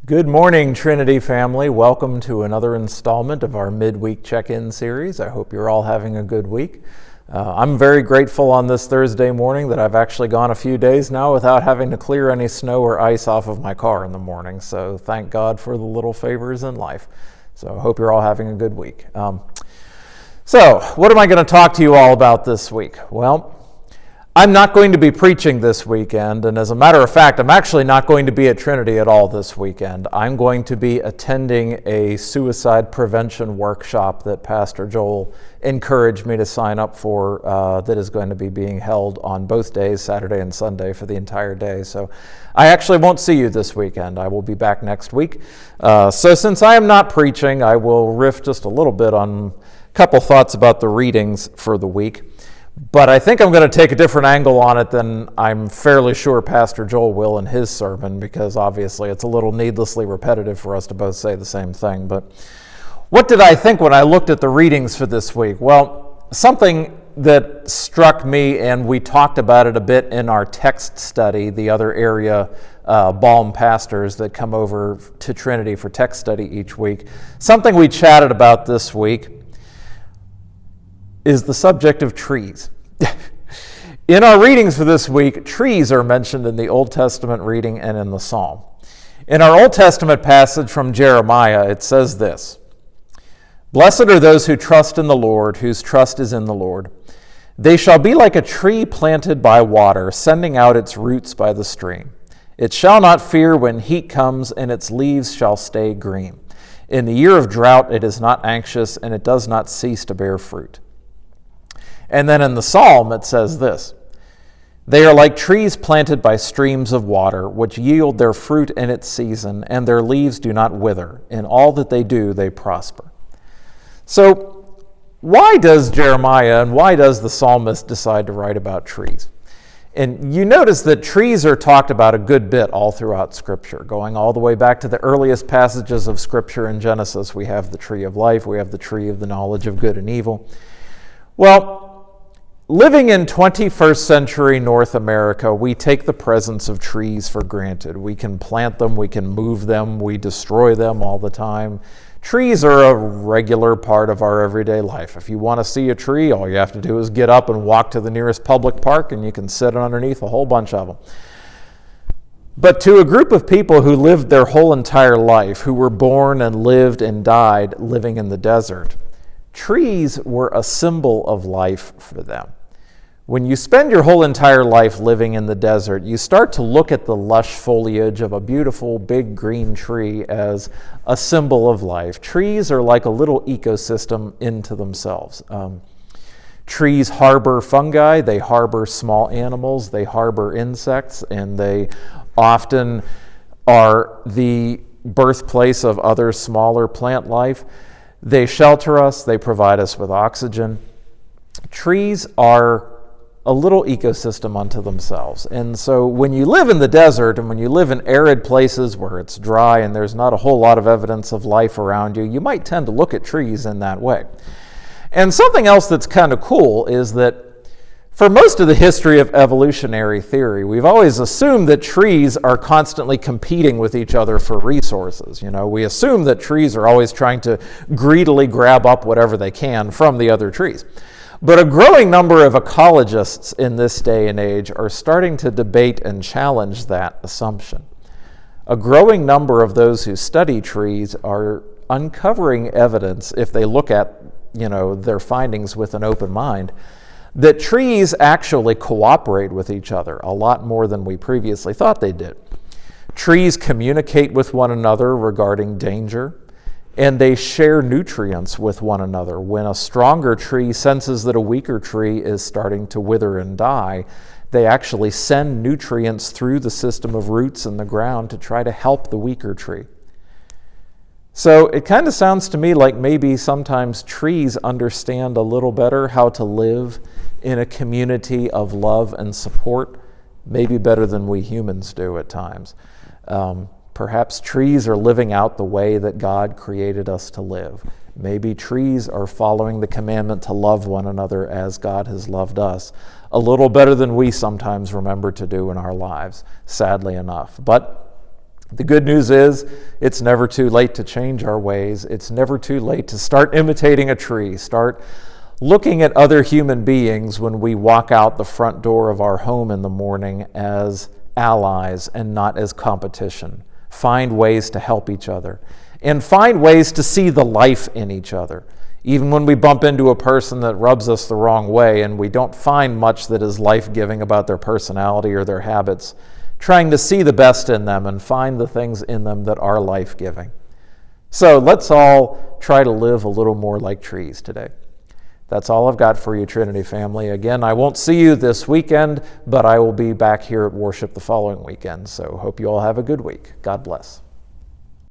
Good morning, Trinity family. Welcome to another installment of our Midweek Check-In series. I hope you're all having a good week. I'm very grateful on this Thursday morning that I've actually gone a few days now without having to clear any snow or ice off of my car in the morning. So thank God for the little favors in life. So I hope you're all having a good week. So what am I going to talk to you all about this week? Well, I'm not going to be preaching this weekend, and as a matter of fact, I'm actually not going to be at Trinity at all this weekend. I'm going to be attending a suicide prevention workshop that Pastor Joel encouraged me to sign up for that is going to be being held on both days, Saturday and Sunday, for the entire day. So I actually won't see you this weekend. I will be back next week. So since I am not preaching, I will riff just a little bit on a couple thoughts about the readings for the week. But I think I'm going to take a different angle on it than I'm fairly sure Pastor Joel will in his sermon, because obviously it's a little needlessly repetitive for us to both say the same thing. But what did I think when I looked at the readings for this week? Well, something that struck me, and we talked about it a bit in our text study, the other area Balm pastors that come over to Trinity for text study each week. Something we chatted about this week is the subject of trees. In our readings for this week, trees are mentioned in the Old Testament reading and in the Psalm. In our Old Testament passage from Jeremiah, it says this: "Blessed are those who trust in the Lord, whose trust is in the Lord. They shall be like a tree planted by water, sending out its roots by the stream. It shall not fear when heat comes, and its leaves shall stay green. In the year of drought it is not anxious, and it does not cease to bear fruit." And then in the Psalm it says this: "They are like trees planted by streams of water, which yield their fruit in its season, and their leaves do not wither. In all that they do, they prosper." So why does Jeremiah and why does the psalmist decide to write about trees? And you notice that trees are talked about a good bit all throughout Scripture, going all the way back to the earliest passages of Scripture in Genesis. We have the tree of life, we have the tree of the knowledge of good and evil. Well, living in 21st century North America, we take the presence of trees for granted. We can plant them, we can move them, we destroy them all the time. Trees are a regular part of our everyday life. If you want to see a tree, all you have to do is get up and walk to the nearest public park, and you can sit underneath a whole bunch of them. But to a group of people who lived their whole entire life, who were born and lived and died living in the desert, trees were a symbol of life for them. When you spend your whole entire life living in the desert, you start to look at the lush foliage of a beautiful big green tree as a symbol of life. Trees are like a little ecosystem into themselves. Trees harbor fungi, they harbor small animals, they harbor insects, and they often are the birthplace of other smaller plant life. They shelter us, they provide us with oxygen. Trees are a little ecosystem unto themselves. And so when you live in the desert and when you live in arid places where it's dry and there's not a whole lot of evidence of life around you, you might tend to look at trees in that way. And something else that's kind of cool is that for most of the history of evolutionary theory, we've always assumed that trees are constantly competing with each other for resources. You know, we assume that trees are always trying to greedily grab up whatever they can from the other trees. But a growing number of ecologists in this day and age are starting to debate and challenge that assumption. A growing number of those who study trees are uncovering evidence, if they look at, their findings with an open mind, that trees actually cooperate with each other a lot more than we previously thought they did. Trees communicate with one another regarding danger, and they share nutrients with one another. When a stronger tree senses that a weaker tree is starting to wither and die, they actually send nutrients through the system of roots in the ground to try to help the weaker tree. So it kind of sounds to me like maybe sometimes trees understand a little better how to live in a community of love and support, maybe better than we humans do at times. Perhaps trees are living out the way that God created us to live. Maybe trees are following the commandment to love one another as God has loved us, a little better than we sometimes remember to do in our lives, sadly enough. But The good news is it's never too late to change our ways. It's never too late to start imitating a tree, start looking at other human beings when we walk out the front door of our home in the morning as allies and not as competition. Find ways to help each other and find ways to see the life in each other. Even when we bump into a person that rubs us the wrong way and we don't find much that is life-giving about their personality or their habits, trying to see the best in them and find the things in them that are life-giving. So let's all try to live a little more like trees today. That's all I've got for you, Trinity family. Again, I won't see you this weekend, but I will be back here at worship the following weekend. So hope you all have a good week. God bless.